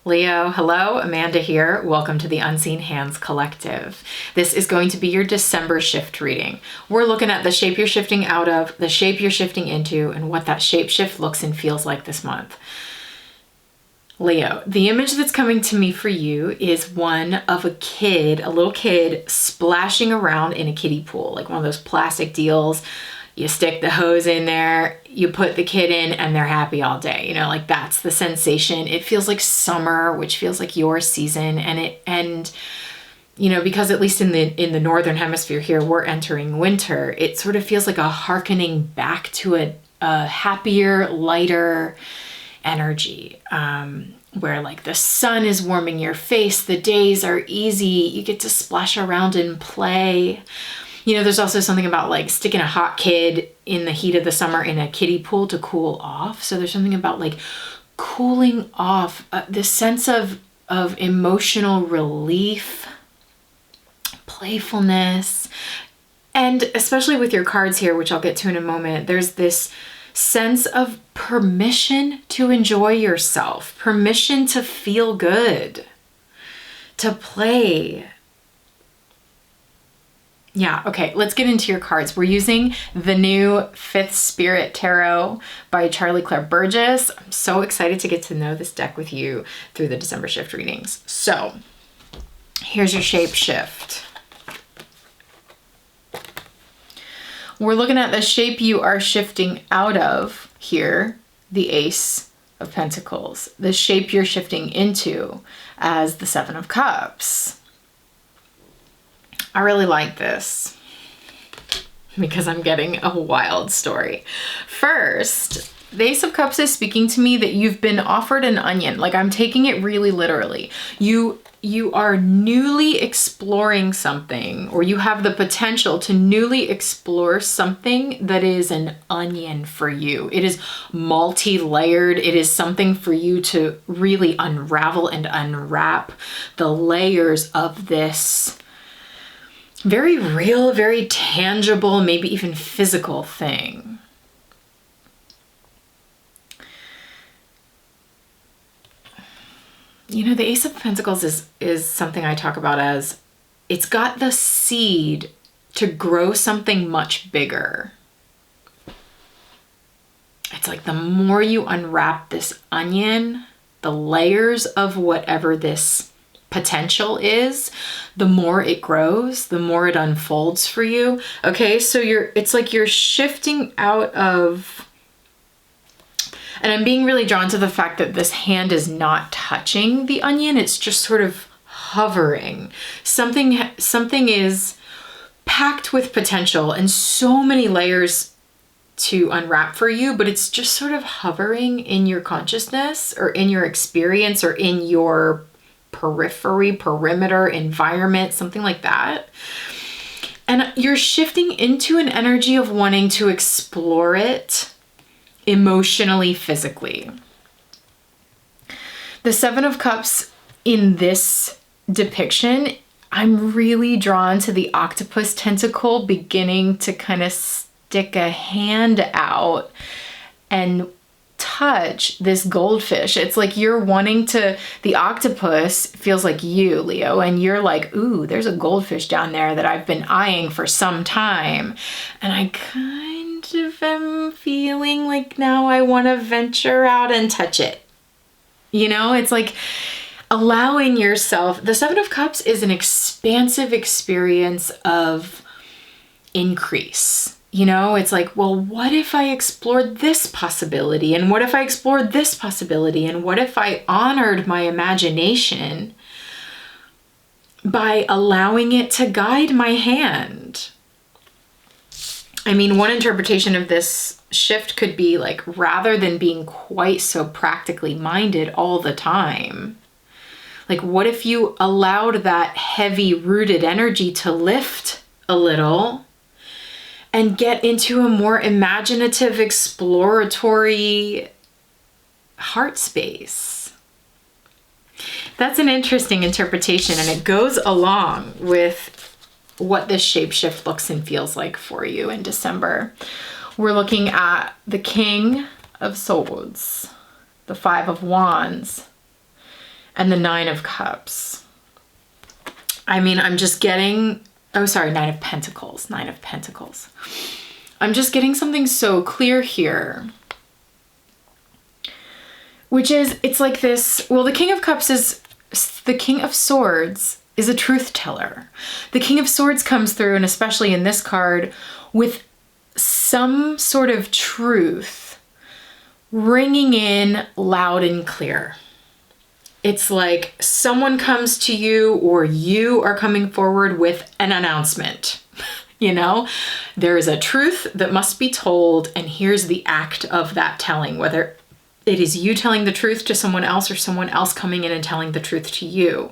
Leo, hello, Amanda here. Welcome to the Unseen Hands Collective. This is going to be your December shift reading. We're looking at the shape you're shifting out of, the shape you're shifting into, and what that shape shift looks and feels like this month. Leo, the image that's coming to me for you is one of a little kid splashing around in a kiddie pool, like one of those plastic deals. You stick the hose in there, you put the kid in, and they're happy all day. You know, like that's the sensation. It feels like summer, which feels like your season. And you know, because at least in the northern hemisphere here, we're entering winter, it sort of feels like a hearkening back to a happier, lighter energy, where like the sun is warming your face, the days are easy, you get to splash around and play. You know, there's also something about like sticking a hot kid in the heat of the summer in a kiddie pool to cool off. So there's something about like cooling off, this sense of emotional relief, playfulness, and especially with your cards here, which I'll get to in a moment, there's this sense of permission to enjoy yourself, permission to feel good, to play. Yeah, okay, let's get into your cards. We're using the new Fifth Spirit Tarot by Charlie Claire Burgess. I'm so excited to get to know this deck with you through the December shift readings. So, here's your shape shift. We're looking at the shape you are shifting out of here, the Ace of Pentacles. The shape you're shifting into as the Seven of Cups. I really like this because I'm getting a wild story. First, the Ace of Cups is speaking to me that you've been offered an onion. Like, I'm taking it really literally. You are newly exploring something, or you have the potential to newly explore something that is an onion for you. It is multi-layered. It is something for you to really unravel and unwrap the layers of this very real, very tangible, maybe even physical thing. You know, the Ace of Pentacles is something I talk about as it's got the seed to grow something much bigger. It's like the more you unwrap this onion, the layers of whatever this potential is, the more it grows, the more it unfolds for you. Okay, so it's like you're shifting out of, and I'm being really drawn to the fact that this hand is not touching the onion, it's just sort of hovering. Something is packed with potential and so many layers to unwrap for you, but it's just sort of hovering in your consciousness or in your experience or in your perimeter, environment, something like that. And you're shifting into an energy of wanting to explore it emotionally, physically. The Seven of Cups in this depiction, I'm really drawn to the octopus tentacle beginning to kind of stick a hand out and touch this goldfish. It's like you're wanting to, the octopus feels like you, Leo, and you're like, ooh, there's a goldfish down there that I've been eyeing for some time. And I kind of am feeling like now I want to venture out and touch it. You know, it's like allowing yourself, the Seven of Cups is an expansive experience of increase. You know, it's like, well, what if I explored this possibility? And what if I explored this possibility? And what if I honored my imagination by allowing it to guide my hand? I mean, one interpretation of this shift could be like, rather than being quite so practically minded all the time, like, what if you allowed that heavy rooted energy to lift a little and get into a more imaginative, exploratory heart space? That's an interesting interpretation, and it goes along with what this shapeshift looks and feels like for you in December. We're looking at the King of Swords, the Five of Wands, and the Nine of Cups. I mean, I'm just getting, oh, sorry, Nine of Pentacles, Nine of Pentacles. I'm just getting something so clear here, which is, it's like this, well, the King of Cups is, the King of Swords is a truth teller. The King of Swords comes through, and especially in this card, with some sort of truth ringing in loud and clear. It's like someone comes to you, or you are coming forward with an announcement. You know, there is a truth that must be told, and here's the act of that telling, whether it is you telling the truth to someone else or someone else coming in and telling the truth to you.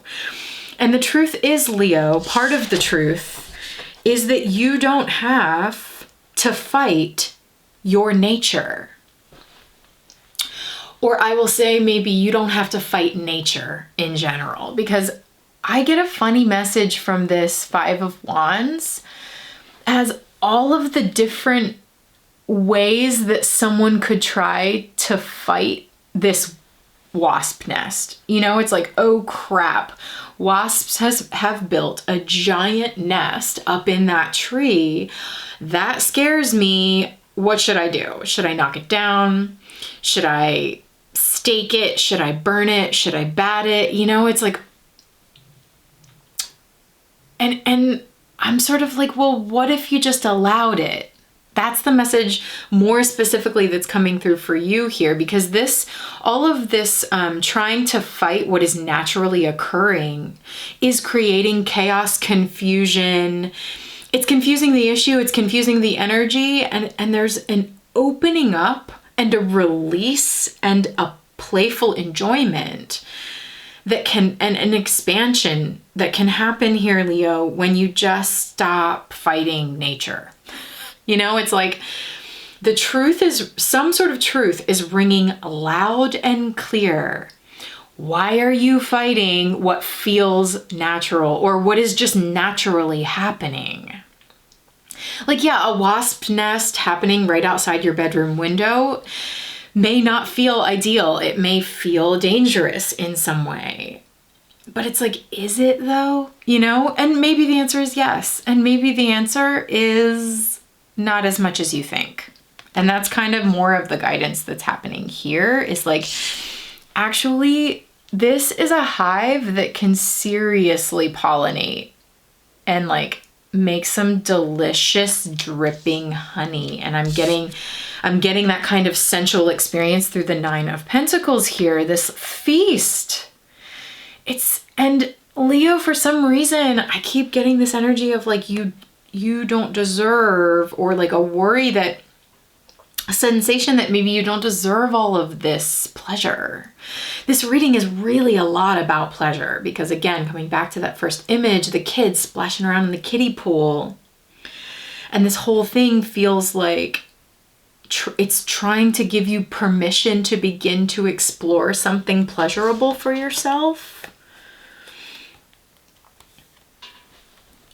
And the truth is, Leo, part of the truth is that you don't have to fight your nature. Or I will say, maybe you don't have to fight nature in general, because I get a funny message from this Five of Wands as all of the different ways that someone could try to fight this wasp nest. You know, it's like, oh crap, wasps have built a giant nest up in that tree. That scares me. What should I do? Should I knock it down? Should I stake it? Should I burn it? Should I bat it? You know, it's like, and I'm sort of like, well, what if you just allowed it? That's the message more specifically that's coming through for you here, because this, all of this trying to fight what is naturally occurring is creating chaos, confusion. It's confusing the issue, it's confusing the energy, and there's an opening up and a release and a playful enjoyment that can, and an expansion that can happen here, Leo, when you just stop fighting nature. You know, it's like the truth is, some sort of truth is ringing loud and clear. Why are you fighting what feels natural, or what is just naturally happening? Like, yeah, a wasp nest happening right outside your bedroom window may not feel ideal. It may feel dangerous in some way. But it's like, is it though? You know? And maybe the answer is yes. And maybe the answer is not as much as you think. And that's kind of more of the guidance that's happening here, is like, actually, this is a hive that can seriously pollinate and like make some delicious dripping honey. And I'm getting that kind of sensual experience through the Nine of Pentacles here, this feast. And Leo, for some reason, I keep getting this energy of like, you don't deserve, or like a worry that, a sensation that maybe you don't deserve all of this pleasure. This reading is really a lot about pleasure, because again, coming back to that first image, the kids splashing around in the kiddie pool, and this whole thing feels like it's trying to give you permission to begin to explore something pleasurable for yourself.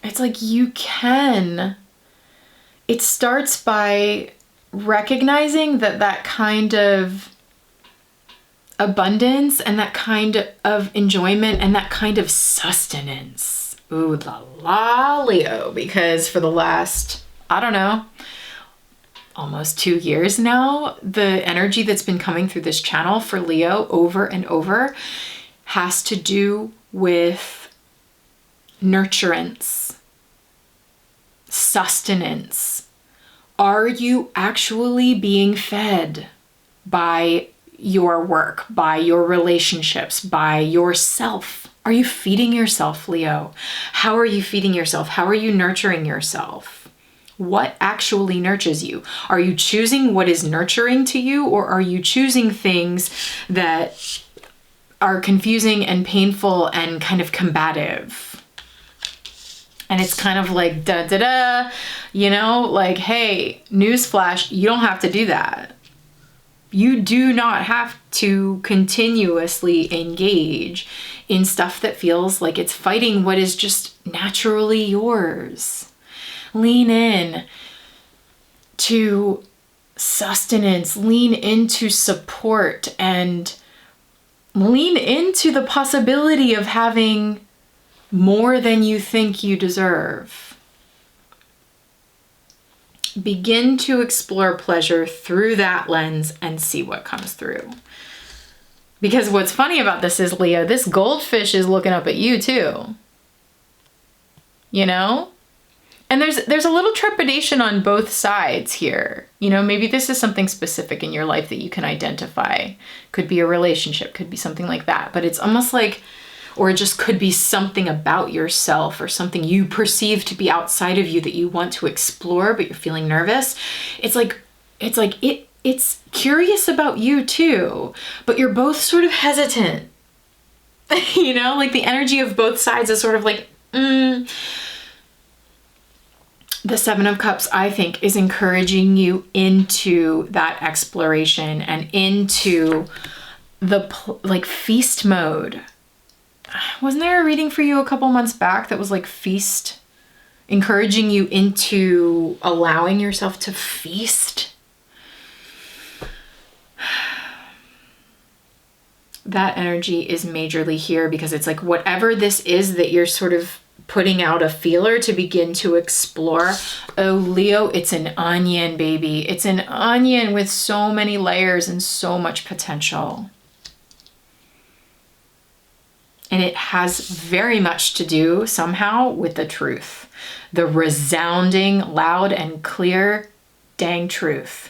It's like you can. It starts by recognizing that kind of abundance and that kind of enjoyment and that kind of sustenance. Ooh la la, Leo, because for the last, I don't know, almost 2 years now, the energy that's been coming through this channel for Leo over and over has to do with nurturance, sustenance. Are you actually being fed by your work, by your relationships, by yourself? Are you feeding yourself, Leo? How are you feeding yourself? How are you nurturing yourself? What actually nurtures you? Are you choosing what is nurturing to you, or are you choosing things that are confusing and painful and kind of combative? And it's kind of like, da da da, you know, like, hey, newsflash, you don't have to do that. You do not have to continuously engage in stuff that feels like it's fighting what is just naturally yours. Lean in to sustenance, lean into support, and lean into the possibility of having more than you think you deserve. Begin to explore pleasure through that lens and see what comes through. Because what's funny about this is, Leo, this goldfish is looking up at you too. You know? And there's a little trepidation on both sides here. You know, maybe this is something specific in your life that you can identify. Could be a relationship, could be something like that. But it's almost like, or it just could be something about yourself or something you perceive to be outside of you that you want to explore, but you're feeling nervous. It's curious about you too, but you're both sort of hesitant. You know, like the energy of both sides is sort of like, The Seven of Cups, I think, is encouraging you into that exploration and into the feast mode. Wasn't there a reading for you a couple months back that was like feast, encouraging you into allowing yourself to feast? That energy is majorly here because it's like whatever this is that you're sort of putting out a feeler to begin to explore. Oh, Leo, it's an onion, baby. It's an onion with so many layers and so much potential. And it has very much to do somehow with the truth. The resounding, loud and clear, dang truth.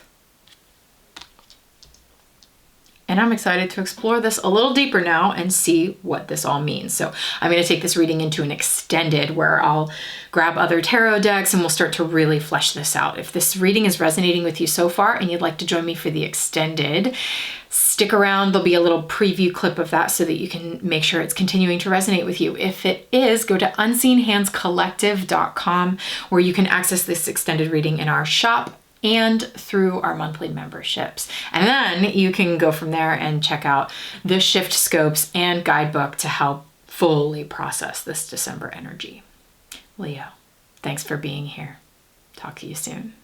And I'm excited to explore this a little deeper now and see what this all means. So I'm going to take this reading into an extended where I'll grab other tarot decks and we'll start to really flesh this out. If this reading is resonating with you so far and you'd like to join me for the extended, stick around. There'll be a little preview clip of that so that you can make sure it's continuing to resonate with you. If it is, go to unseenhandscollective.com where you can access this extended reading in our shop and through our monthly memberships. And then you can go from there and check out the shift scopes and guidebook to help fully process this December energy. Leo, thanks for being here. Talk to you soon.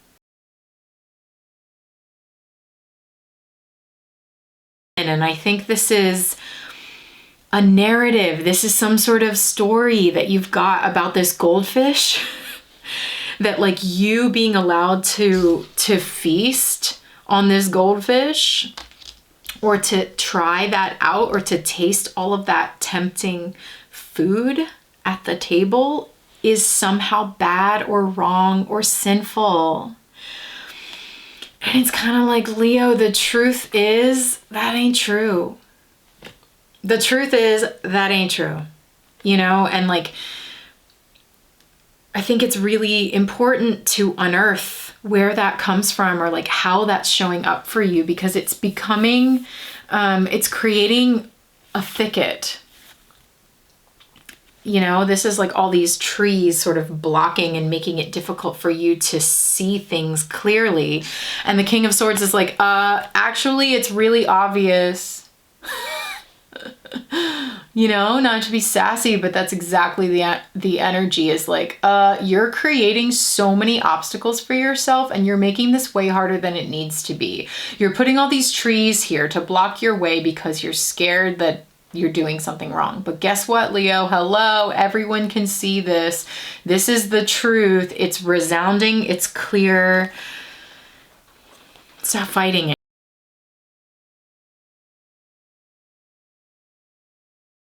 And I think this is a narrative. This is some sort of story that you've got about this goldfish. That like you being allowed to feast on this goldfish or to try that out or to taste all of that tempting food at the table is somehow bad or wrong or sinful. And it's kind of like, Leo, the truth is that ain't true. The truth is that ain't true, you know, and like, I think it's really important to unearth where that comes from or like how that's showing up for you because it's becoming, it's creating a thicket. You know, this is like all these trees sort of blocking and making it difficult for you to see things clearly. And the King of Swords is like, actually, it's really obvious. You know, not to be sassy, but that's exactly the energy is like, you're creating so many obstacles for yourself and you're making this way harder than it needs to be. You're putting all these trees here to block your way because you're scared that you're doing something wrong. But guess what, Leo? Hello, everyone can see this. This is the truth. It's resounding. It's clear. Stop fighting it.